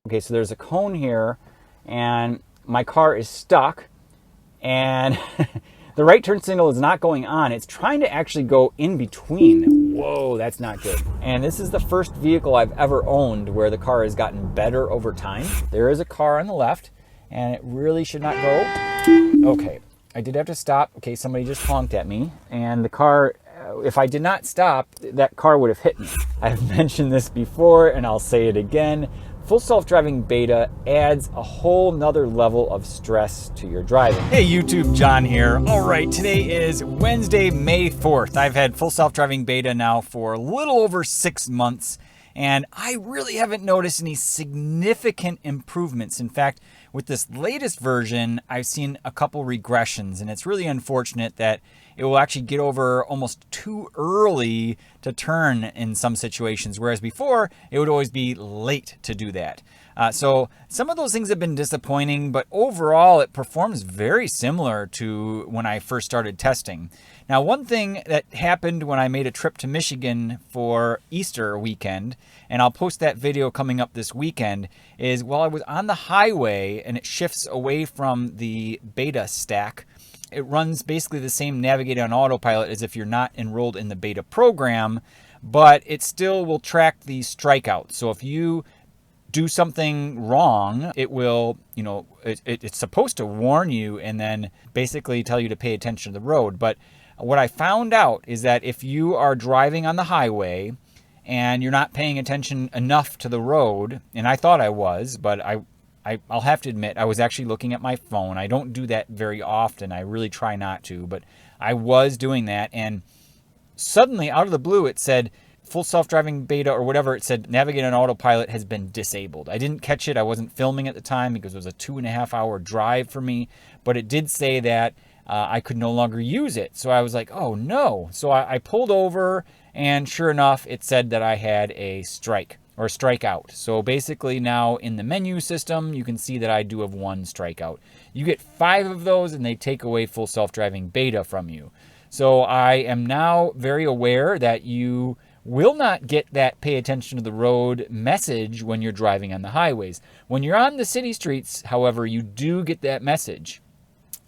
Okay, so there's a cone here, and my car is stuck, and the right turn signal is not going on. It's trying to actually go in between. Whoa, that's not good. And this is the first vehicle I've ever owned where the car has gotten better over time. There is a car on the left, and it really should not go. Okay, I did have to stop. Okay, somebody just honked at me, and the car, if I did not stop, that car would have hit me. I've mentioned this before, and I'll say it again. Full self-driving beta adds a whole nother level of stress to your driving. Hey YouTube, John here. All right, today is Wednesday, May 4th. I've had full self-driving beta now for a little over 6 months, and I really haven't noticed any significant improvements. In fact, with this latest version, I've seen a couple regressions, and it's really unfortunate that it will actually get over almost too early to turn in some situations, whereas before it would always be late to do that. So some of those things have been disappointing, but overall it performs very similar to when I first started testing. Now, one thing that happened when I made a trip to Michigan for Easter weekend, and I'll post that video coming up this weekend, is while I was on the highway and it shifts away from the beta stack, it runs basically the same navigate on autopilot as if you're not enrolled in the beta program, but it still will track the strikeouts. So if you do something wrong, it will, it's supposed to warn you and then basically tell you to pay attention to the road. But what I found out is that if you are driving on the highway and you're not paying attention enough to the road, and I thought I was, but I'll have to admit, I was actually looking at my phone. I don't do that very often. I really try not to, but I was doing that. And suddenly, out of the blue, it said, full self-driving beta or whatever, it said, navigate on autopilot has been disabled. I didn't catch it. I wasn't filming at the time because it was a 2.5-hour drive for me. But it did say that I could no longer use it. So I was like, oh, no. So I pulled over, and sure enough, it said that I had a strike. Or strikeout. So basically now in the menu system, you can see that I do have 1 strikeout. You get 5 of those and they take away full self-driving beta from you. So I am now very aware that you will not get that pay attention to the road message when you're driving on the highways. When you're on the city streets, however, you do get that message.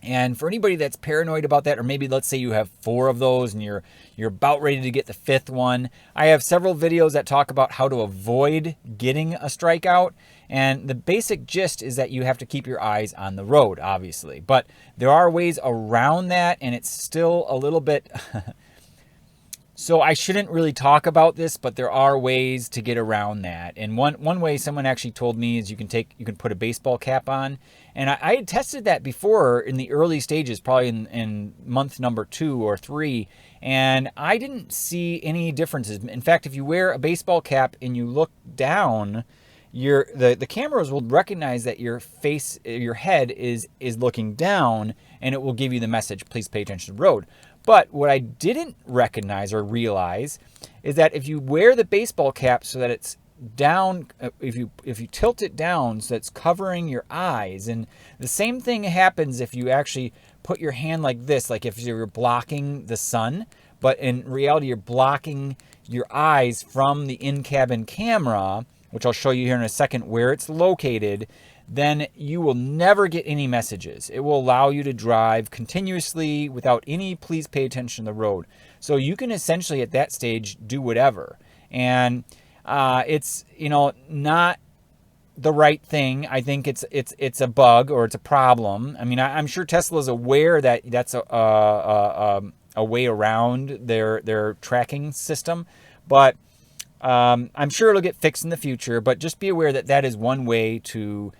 And for anybody that's paranoid about that, or maybe let's say you have 4 of those and you're about ready to get the 5th one, I have several videos that talk about how to avoid getting a strikeout. And the basic gist is that you have to keep your eyes on the road, obviously. But there are ways around that, and it's still a little bit... So I shouldn't really talk about this, but there are ways to get around that. And one way someone actually told me is you can put a baseball cap on. And I had tested that before in the early stages, probably in month number 2 or 3, and I didn't see any differences. In fact, if you wear a baseball cap and you look down, the cameras will recognize that your head is looking down, and it will give you the message, please pay attention to the road. But what I didn't recognize or realize is that if you wear the baseball cap so that it's down, if you tilt it down so it's covering your eyes, and the same thing happens if you actually put your hand like this, like if you're blocking the sun, but in reality you're blocking your eyes from the in-cabin camera, which I'll show you here in a second where it's located, then you will never get any messages. It will allow you to drive continuously without any please pay attention to the road. So you can essentially at that stage do whatever. And it's not the right thing. I think it's a bug or it's a problem. I mean, I'm sure Tesla's aware that that's a way around their tracking system, but I'm sure it'll get fixed in the future. But just be aware that that is one way to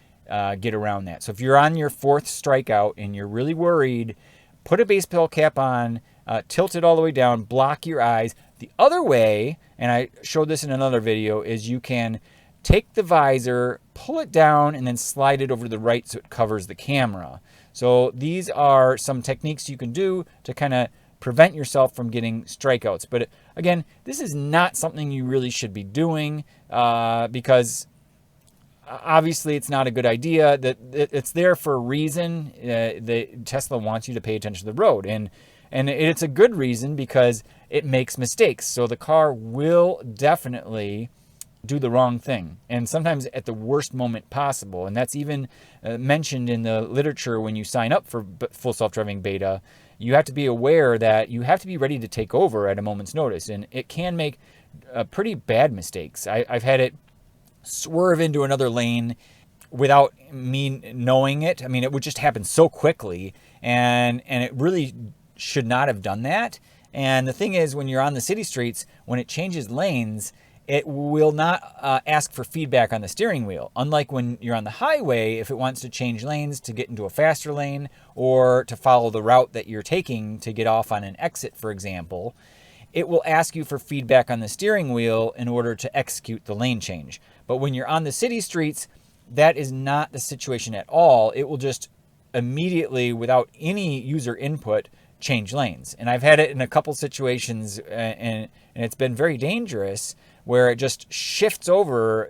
get around that. So if you're on your 4th strikeout and you're really worried, put a baseball cap on, tilt it all the way down, block your eyes. The other way, and I showed this in another video, is you can take the visor, pull it down, and then slide it over to the right so it covers the camera. So these are some techniques you can do to kind of prevent yourself from getting strikeouts. But again, this is not something you really should be doing because obviously it's not a good idea. That it's there for a reason. Tesla wants you to pay attention to the road, and it's a good reason because it makes mistakes. So the car will definitely do the wrong thing, and sometimes at the worst moment possible. And that's even mentioned in the literature when you sign up for full self-driving beta. You have to be aware that you have to be ready to take over at a moment's notice, and it can make pretty bad mistakes. I've had it swerve into another lane without me knowing it. I mean, it would just happen so quickly, and it really should not have done that. And the thing is, when you're on the city streets, when it changes lanes, it will not ask for feedback on the steering wheel. Unlike when you're on the highway, if it wants to change lanes to get into a faster lane or to follow the route that you're taking to get off on an exit, for example, it will ask you for feedback on the steering wheel in order to execute the lane change. But when you're on the city streets, that is not the situation at all. It will just immediately, without any user input, change lanes. And I've had it in a couple situations, and it's been very dangerous, where it just shifts over.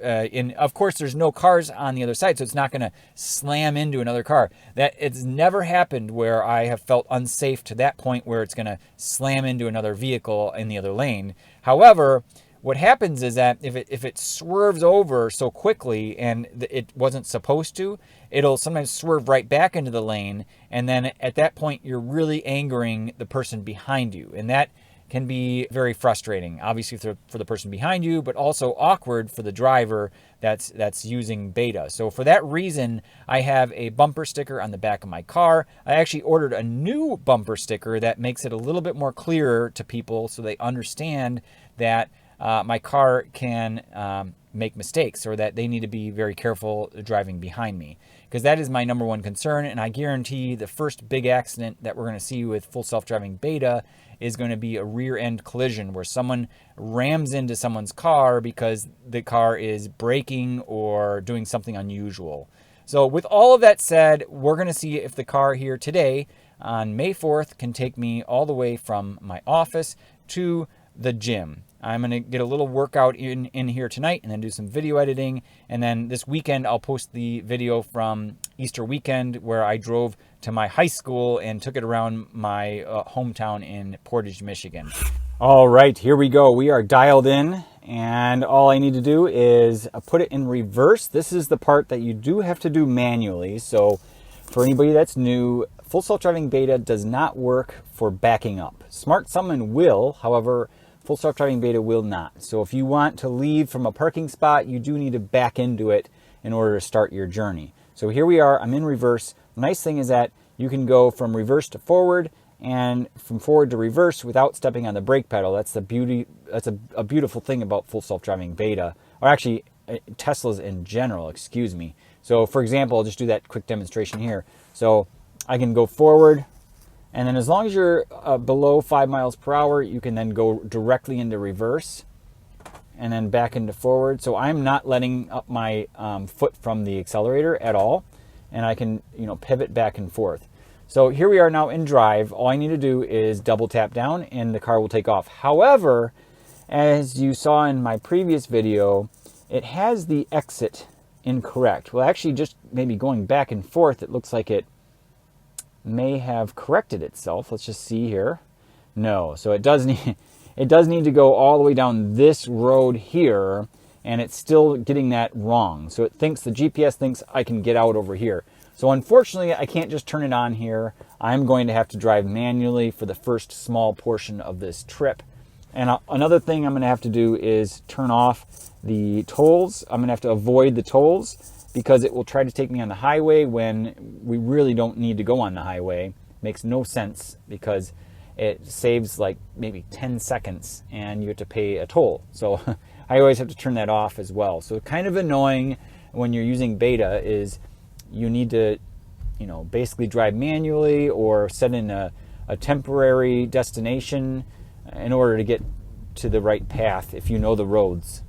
Of course, there's no cars on the other side, so it's not going to slam into another car. That it's never happened where I have felt unsafe to that point where it's going to slam into another vehicle in the other lane. However, what happens is that if it swerves over so quickly and it wasn't supposed to, it'll sometimes swerve right back into the lane, and then at that point you're really angering the person behind you, and that can be very frustrating, obviously for the person behind you, but also awkward for the driver that's using beta. So for that reason, I have a bumper sticker on the back of my car. I actually ordered a new bumper sticker that makes it a little bit more clearer to people so they understand that my car can make mistakes, or that they need to be very careful driving behind me, because that is my number one concern. And I guarantee the first big accident that we're going to see with full self-driving beta is going to be a rear end collision where someone rams into someone's car because the car is braking or doing something unusual. So with all of that said, we're going to see if the car here today on May 4th can take me all the way from my office to the gym. I'm going to get a little workout in here tonight and then do some video editing. And then this weekend, I'll post the video from Easter weekend where I drove to my high school and took it around my hometown in Portage, Michigan. All right, here we go. We are dialed in, and all I need to do is put it in reverse. This is the part that you do have to do manually. So for anybody that's new, full self-driving beta does not work for backing up. Smart Summon will, however, full self-driving beta will not. So if you want to leave from a parking spot, you do need to back into it in order to start your journey. So here we are, I'm in reverse. The nice thing is that you can go from reverse to forward and from forward to reverse without stepping on the brake pedal. That's the beauty. That's a beautiful thing about full self-driving beta, or actually Teslas in general, excuse me. So for example, I'll just do that quick demonstration here. So I can go forward, and then as long as you're below 5 miles per hour, you can then go directly into reverse and then back into forward. So I'm not letting up my foot from the accelerator at all, and I can pivot back and forth. So here we are now in drive. All I need to do is double tap down and the car will take off. However, as you saw in my previous video, it has the exit incorrect. Well, actually, just maybe going back and forth, it looks like it may have corrected itself. Let's just see here. No, so it does need to go all the way down this road here, and it's still getting that wrong. So the GPS thinks I can get out over here. So unfortunately, I can't just turn it on here. I'm going to have to drive manually for the first small portion of this trip. And another thing I'm going to have to do is turn off the tolls. I'm going to have to avoid the tolls because it will try to take me on the highway when we really don't need to go on the highway. Makes no sense because it saves like maybe 10 seconds and you have to pay a toll. So I always have to turn that off as well. So kind of annoying when you're using beta is you need to, basically drive manually or set in a temporary destination in order to get to the right path if you know the roads.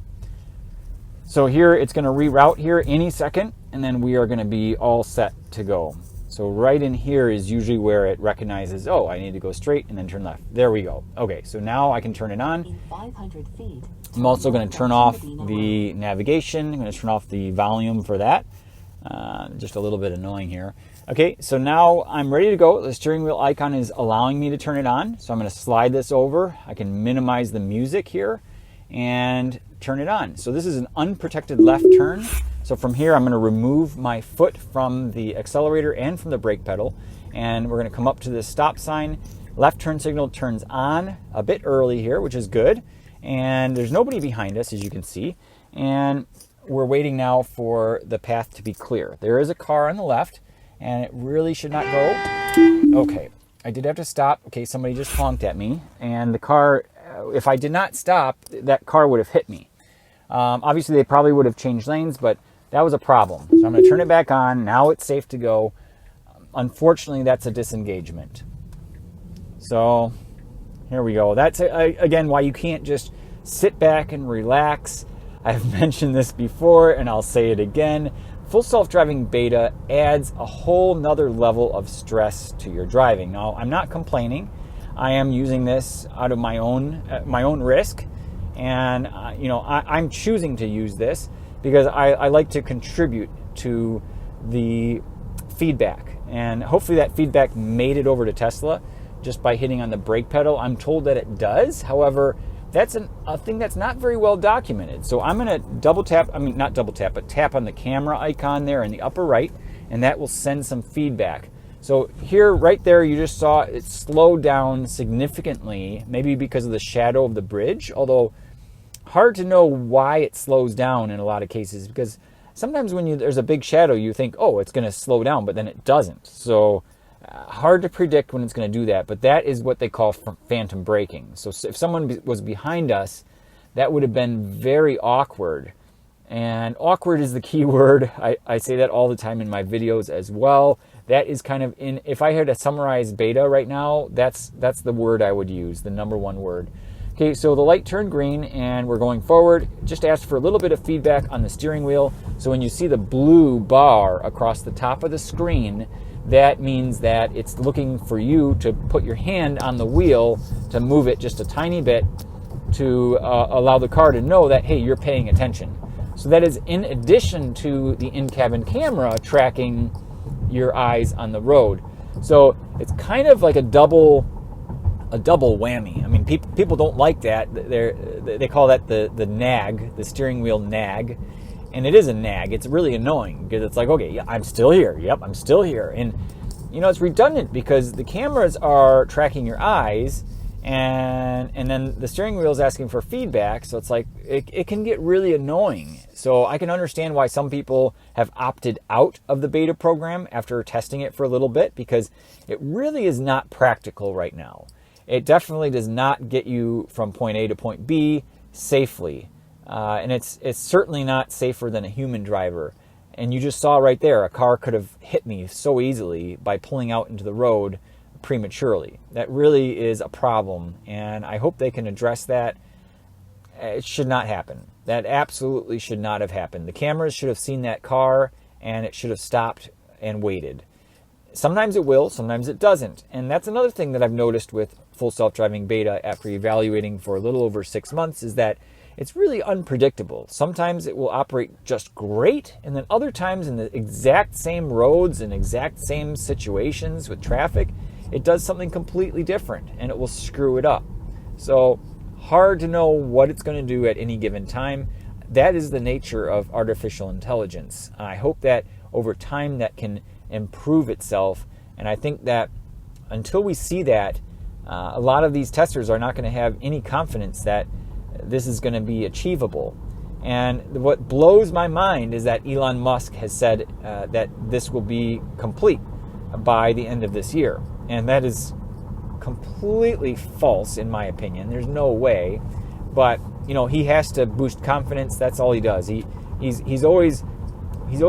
So here it's going to reroute here any second, and then we are going to be all set to go. So right in here is usually where it recognizes, oh, I need to go straight and then turn left. There we go. Okay, so now I can turn it on. In 500 feet, I'm also going to turn off the navigation. I'm going to turn off the volume for that. Just a little bit annoying here. Okay, so now I'm ready to go. The steering wheel icon is allowing me to turn it on. So I'm going to slide this over. I can minimize the music here. And turn it on. So this is an unprotected left turn. So from here, I'm going to remove my foot from the accelerator and from the brake pedal, and we're going to come up to this stop sign. Left turn signal turns on a bit early here, which is good. And there's nobody behind us, as you can see. And we're waiting now for the path to be clear. There is a car on the left, and it really should not go. Okay, I did have to stop. Okay, somebody just honked at me, and the car, if I did not stop, that car would have hit me. Obviously, they probably would have changed lanes, but that was a problem. So I'm going to turn it back on. Now it's safe to go. Unfortunately, that's a disengagement. So here we go. That's, again, why you can't just sit back and relax. I've mentioned this before, and I'll say it again. Full self-driving beta adds a whole nother level of stress to your driving. Now, I'm not complaining. I am using this out of my own risk, and I'm choosing to use this because I like to contribute to the feedback, and hopefully that feedback made it over to Tesla just by hitting on the brake pedal. I'm told that it does. However, that's a thing that's not very well documented. So I'm going to tap on the camera icon there in the upper right, and that will send some feedback. So here, right there, you just saw it slowed down significantly, maybe because of the shadow of the bridge, although hard to know why it slows down in a lot of cases, because sometimes when there's a big shadow, you think, oh, it's going to slow down, but then it doesn't. So hard to predict when it's going to do that, but that is what they call phantom braking. So if someone was behind us, that would have been very awkward. And awkward is the key word. I say that all the time in my videos as well. That is kind of if I had to summarize beta right now, that's the word I would use, the number one word. Okay, so the light turned green and we're going forward. Just ask for a little bit of feedback on the steering wheel. So when you see the blue bar across the top of the screen, that means that it's looking for you to put your hand on the wheel to move it just a tiny bit to allow the car to know that, hey, you're paying attention. So that is in addition to the in-cabin camera tracking your eyes on the road. So it's kind of like a double whammy. I mean, people don't like that. They call that the nag, the steering wheel nag. And it is a nag. It's really annoying because it's like, okay, yeah, I'm still here. Yep, I'm still here. And, it's redundant because the cameras are tracking your eyes and then the steering wheel is asking for feedback. So it's like, it can get really annoying. So I can understand why some people have opted out of the beta program after testing it for a little bit, because it really is not practical right now. It definitely does not get you from point A to point B safely. And it's certainly not safer than a human driver. And you just saw right there, a car could have hit me so easily by pulling out into the road prematurely. That really is a problem, and I hope they can address that. It should not happen. That absolutely should not have happened. The cameras should have seen that car, and it should have stopped and waited. Sometimes it will, sometimes it doesn't. And that's another thing that I've noticed with full self-driving beta after evaluating for a little over 6 months, is that it's really unpredictable. Sometimes it will operate just great, and then other times in the exact same roads and exact same situations with traffic, it does something completely different, and it will screw it up. So hard to know what it's going to do at any given time. That is the nature of artificial intelligence. I hope that over time that can improve itself, and I think that until we see that, a lot of these testers are not going to have any confidence that this is going to be achievable. And what blows my mind is that Elon Musk has said that this will be complete by the end of this year. And that is completely false, in my opinion. There's no way. But, he has to boost confidence. That's all he does. He's always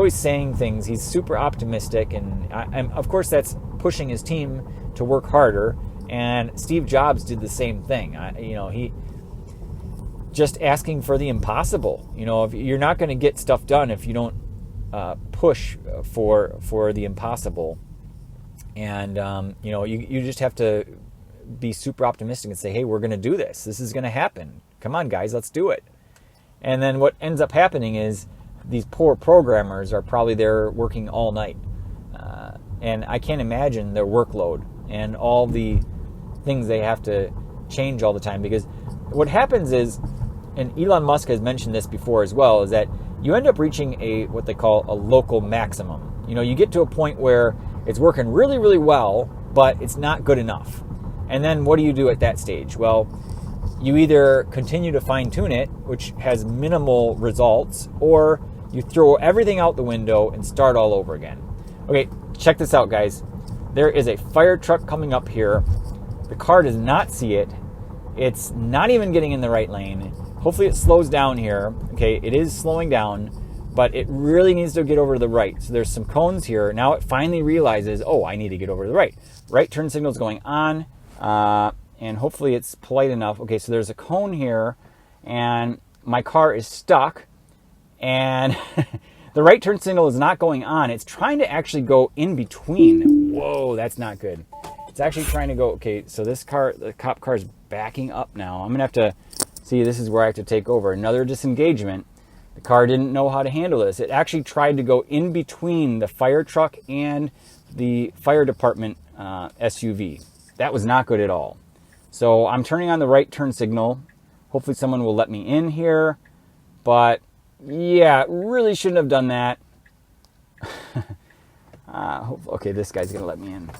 saying things. He's super optimistic. And of course, that's pushing his team to work harder. And Steve Jobs did the same thing. He just asking for the impossible. If you're not going to get stuff done if you don't push for the impossible. And you just have to be super optimistic and say, hey, we're going to do this. This is going to happen. Come on, guys, let's do it. And then what ends up happening is these poor programmers are probably there working all night. And I can't imagine their workload and all the things they have to change all the time. Because what happens is, and Elon Musk has mentioned this before as well, is that you end up reaching what they call a local maximum. You get to a point where it's working really, really well, but it's not good enough. And then what do you do at that stage? Well, you either continue to fine tune it, which has minimal results, or you throw everything out the window and start all over again. Okay, check this out, guys. There is a fire truck coming up here. The car does not see it. It's not even getting in the right lane. Hopefully it slows down here. Okay, it is slowing down, but it really needs to get over to the right. So there's some cones here. Now it finally realizes, oh, I need to get over to the right. Right turn signal is going on, and hopefully it's polite enough. Okay, so there's a cone here, and my car is stuck, and the right turn signal is not going on. It's trying to actually go in between. Whoa, that's not good. It's actually trying to go, okay, so this car, the cop car is backing up now. I'm going to have to, see, this is where I have to take over. Another disengagement. The car didn't know how to handle this. It actually tried to go in between the fire truck and the fire department SUV. That was not good at all. So I'm turning on the right turn signal. Hopefully someone will let me in here. But yeah, really shouldn't have done that. Okay, this guy's going to let me in.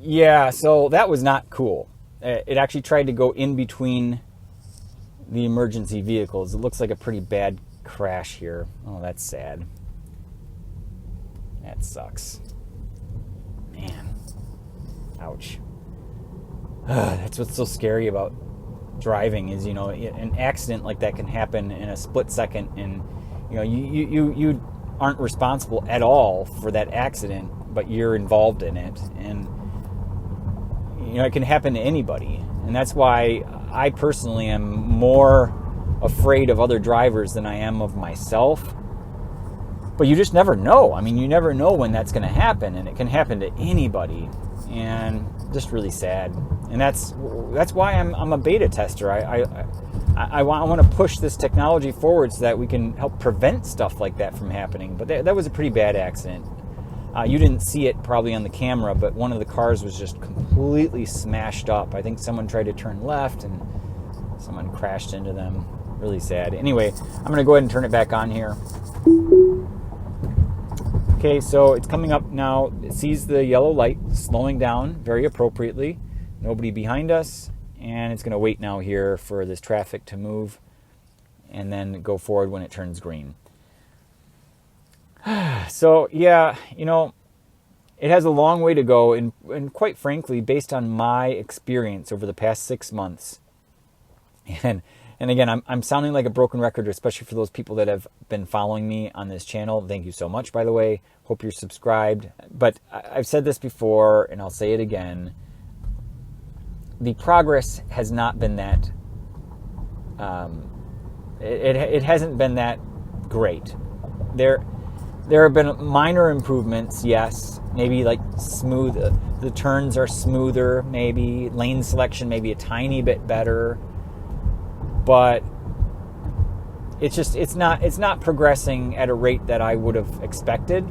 Yeah, so that was not cool. It actually tried to go in between the emergency vehicles. It looks like a pretty bad crash here. Oh, that's sad. That sucks. Man. Ouch. That's what's so scary about driving is, an accident like that can happen in a split second, and you aren't responsible at all for that accident, but you're involved in it, and it can happen to anybody. And that's why I personally am more afraid of other drivers than I am of myself. But you just never know. I mean, you never know when that's going to happen, and it can happen to anybody. And just really sad. And that's why I'm a beta tester. I want to push this technology forward so that we can help prevent stuff like that from happening. But that was a pretty bad accident. You didn't see it probably on the camera, but one of the cars was just completely smashed up. I think someone tried to turn left and someone crashed into them. Really sad. Anyway, I'm going to go ahead and turn it back on here. Okay, so it's coming up now. It sees the yellow light, slowing down very appropriately. Nobody behind us. And it's going to wait now here for this traffic to move and then go forward when it turns green. So, yeah, it has a long way to go. And quite frankly, based on my experience over the past 6 months, and again, I'm sounding like a broken record, especially for those people that have been following me on this channel. Thank you so much, by the way. Hope you're subscribed. But I've said this before, and I'll say it again. The progress has not been that, it hasn't been that great. There have been minor improvements, yes. Maybe like smooth, the turns are smoother, maybe. Lane selection maybe a tiny bit better. But it's not progressing at a rate that I would have expected.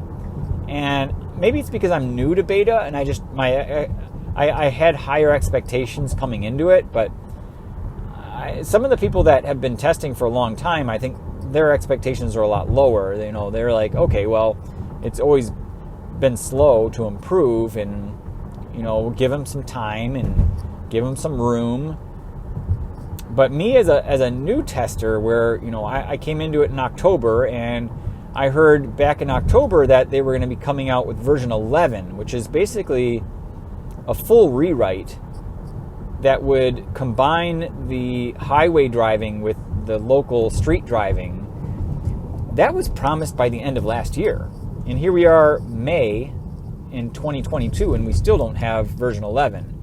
And maybe it's because I'm new to beta and I had higher expectations coming into it, but some of the people that have been testing for a long time, I think their expectations are a lot lower. They're like, okay, well, it's always been slow to improve, and give them some time and give them some room. But me as a new tester, where I came into it in October, and I heard back in October that they were going to be coming out with version 11, which is basically a full rewrite that would combine the highway driving with the local street driving. That was promised by the end of last year. And here we are, May in 2022, and we still don't have version 11.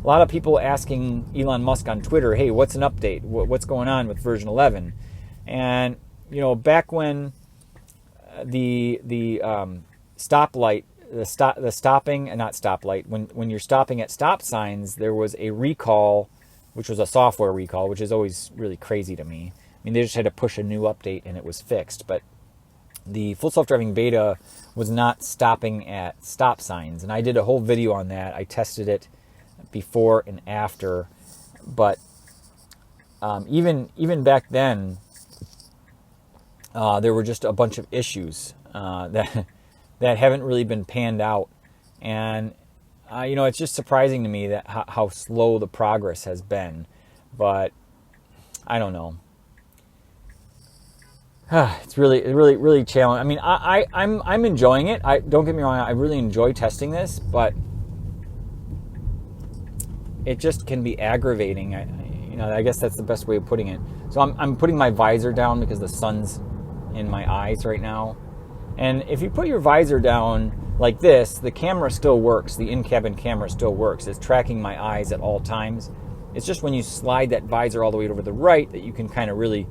A lot of people asking Elon Musk on Twitter, hey, what's an update? What's going on with version 11? And, back when the stoplight, the stopping, and not stoplight, when you're stopping at stop signs, there was a recall, which was a software recall, which is always really crazy to me. I mean, they just had to push a new update and it was fixed. But the full self-driving beta was not stopping at stop signs. And I did a whole video on that. I tested it before and after. But even back then, there were just a bunch of issues that haven't really been panned out. And it's just surprising to me that how slow the progress has been. But I don't know. It's really challenging. I mean, I'm enjoying it. Don't get me wrong. I really enjoy testing this, but it just can be aggravating. I guess that's the best way of putting it. So I'm putting my visor down because the sun's in my eyes right now. And if you put your visor down like this, the camera still works. The in-cabin camera still works. It's tracking my eyes at all times. It's just when you slide that visor all the way over to the right that you can kind of really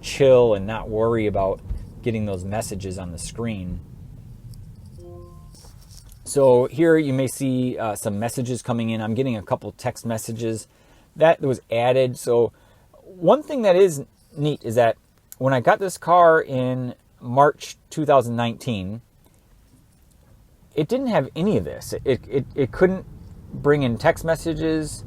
chill and not worry about getting those messages on the screen. So here you may see some messages coming in. I'm getting a couple text messages that was added. So one thing that is neat is that when I got this car in March 2019, it didn't have any of this. It couldn't bring in text messages.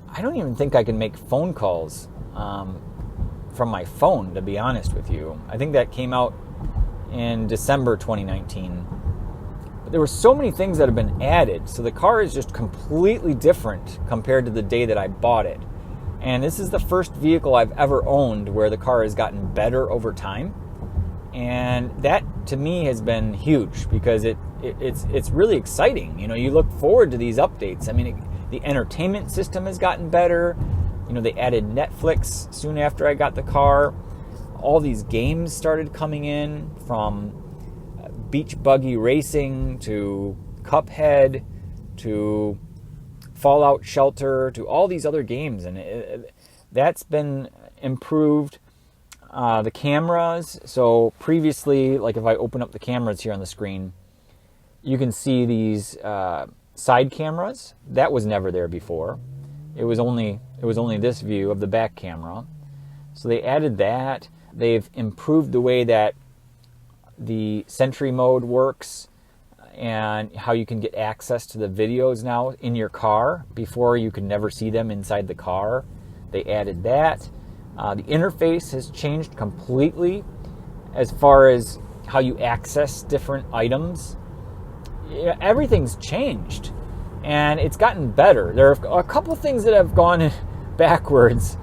I don't even think I can make phone calls from my phone, to be honest with you. I think that came out in December 2019. But there were so many things that have been added. So the car is just completely different compared to the day that I bought it. And this is the first vehicle I've ever owned where the car has gotten better over time. And that, to me, has been huge because it's really exciting. You look forward to these updates. I mean, the entertainment system has gotten better. They added Netflix soon after I got the car. All these games started coming in, from beach buggy racing to Cuphead to Fallout Shelter to all these other games, and that's been improved. The cameras, so previously, like if I open up the cameras here on the screen, you can see these side cameras. That was never there before. It was only this view of the back camera. So they added that. They've improved the way that the Sentry mode works and how you can get access to the videos now in your car. Before, you could never see them inside the car. They added that. The interface has changed completely as far as how you access different items. Everything's changed, and it's gotten better. There are a couple things that have gone backwards.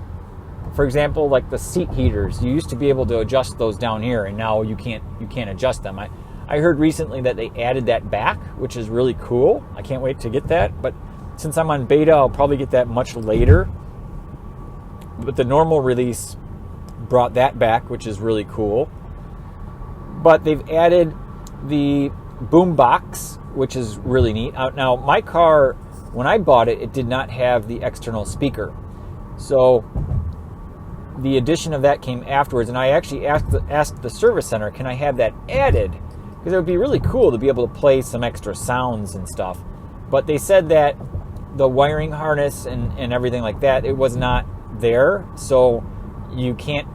For example, like the seat heaters. You used to be able to adjust those down here, and now you can't adjust them. I heard recently that they added that back, which is really cool. I can't wait to get that, but since I'm on beta, I'll probably get that much later. But the normal release brought that back, which is really cool. But they've added the boom box, which is really neat. Now, my car, when I bought it, it did not have the external speaker. So the addition of that came afterwards, and I actually asked the service center, can I have that added? Because it would be really cool to be able to play some extra sounds and stuff. But they said that the wiring harness and everything like that, it was not there, so you can't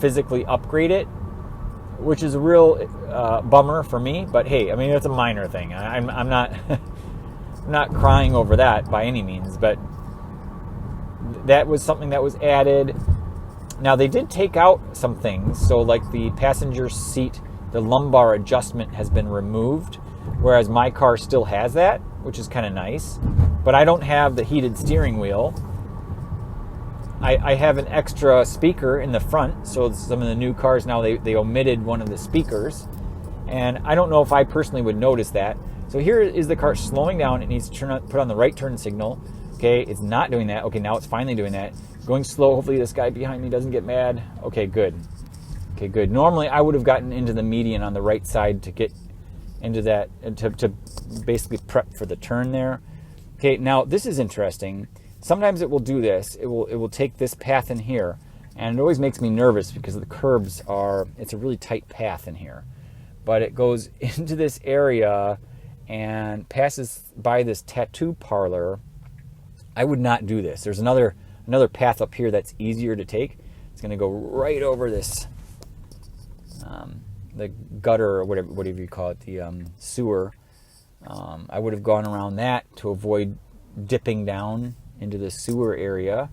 physically upgrade it, which is a real bummer for me. But hey, I mean, it's a minor thing. I'm not I'm not crying over that by any means, but that was something that was added. Now, they did take out some things, so like the passenger seat, the lumbar adjustment has been removed, whereas my car still has that, which is kind of nice. But I don't have the heated steering wheel. I have an extra speaker in the front, so some of the new cars now, they omitted one of the speakers, and I don't know if I personally would notice that. So here is the car slowing down. It needs to put on the right turn signal. Okay, it's not doing that. Okay, now it's finally doing that. Going slow. Hopefully this guy behind me doesn't get mad. Okay, good. Okay, good. Normally I would have gotten into the median on the right side to get into that, to basically prep for the turn there. Okay, now this is interesting. Sometimes it will do this. It will take this path in here, and it always makes me nervous because the curbs it's a really tight path in here. But it goes into this area and passes by this tattoo parlor. I would not do this. There's another path up here that's easier to take. It's going to go right over this, the gutter or whatever you call it, the sewer. I would have gone around that to avoid dipping down into the sewer area.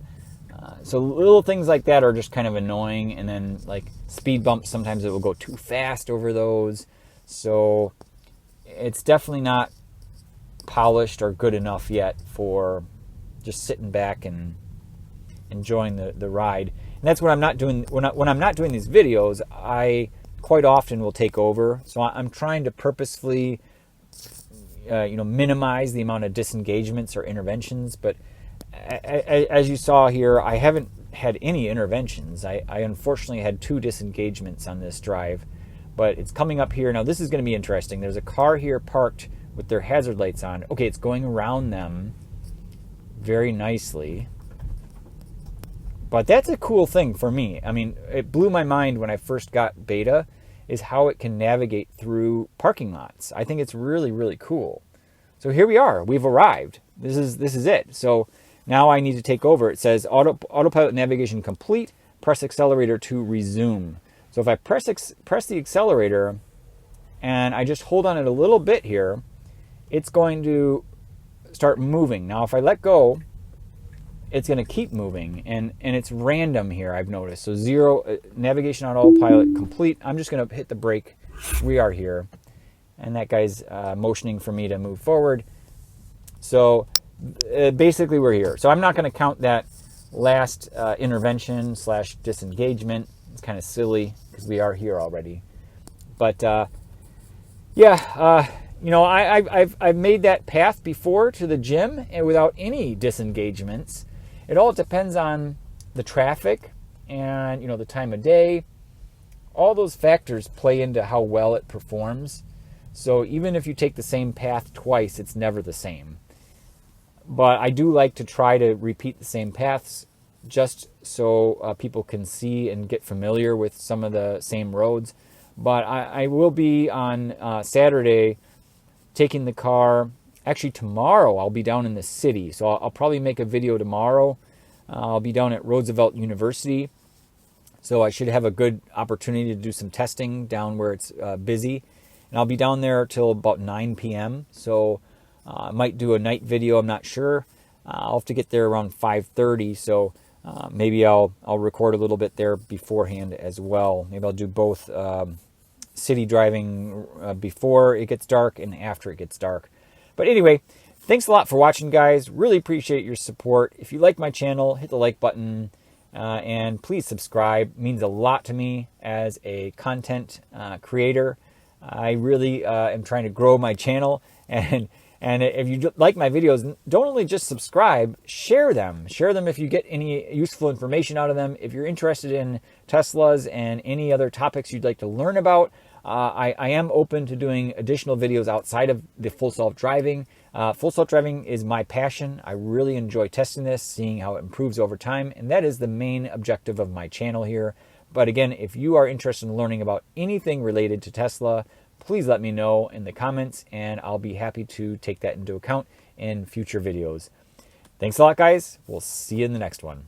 So little things like that are just kind of annoying. And then like speed bumps, sometimes it will go too fast over those. So it's definitely not polished or good enough yet for just sitting back and enjoying the ride. And that's what I'm not doing. When I'm not doing these videos, I quite often will take over. So I'm trying to purposefully minimize the amount of disengagements or interventions. But as you saw here, I haven't had any interventions. I unfortunately had 2 disengagements on this drive, but it's coming up here. Now this is going to be interesting. There's a car here parked with their hazard lights on. Okay, it's going around them very nicely. But that's a cool thing for me. I mean, it blew my mind when I first got Beta, is how it can navigate through parking lots. I think it's really, really cool. So here we are. We've arrived. This is it. So now I need to take over. It says autopilot navigation complete. Press accelerator to resume. So if I press the accelerator and I just hold on it a little bit here, it's going to start moving. Now if I let go, it's going to keep moving, and it's random here, I've noticed. So 0 navigation on autopilot complete. I'm just going to hit the brake. We are here, and that guy's motioning for me to move forward. So basically we're here. So I'm not going to count that last intervention / disengagement. It's kind of silly because we are here already. But I've made that path before to the gym and without any disengagements. It all depends on the traffic and the time of day. All those factors play into how well it performs. So even if you take the same path twice, it's never the same. But I do like to try to repeat the same paths just so people can see and get familiar with some of the same roads. But I will be on Saturday taking the car. Actually, tomorrow I'll be down in the city, so I'll probably make a video tomorrow. I'll be down at Roosevelt University, so I should have a good opportunity to do some testing down where it's busy. And I'll be down there till about 9 p.m., so I might do a night video, I'm not sure. I'll have to get there around 5:30, so maybe I'll record a little bit there beforehand as well. Maybe I'll do both city driving before it gets dark and after it gets dark. But anyway, thanks a lot for watching, guys. Really appreciate your support. If you like my channel, hit the like button and please subscribe. It means a lot to me as a content creator. I really am trying to grow my channel, and if you like my videos, don't only just subscribe, share them. Share them if you get any useful information out of them. If you're interested in Teslas and any other topics you'd like to learn about, I am open to doing additional videos outside of the full self-driving. Full self-driving is my passion. I really enjoy testing this, seeing how it improves over time, and that is the main objective of my channel here. But again, if you are interested in learning about anything related to Tesla, please let me know in the comments, and I'll be happy to take that into account in future videos. Thanks a lot, guys. We'll see you in the next one.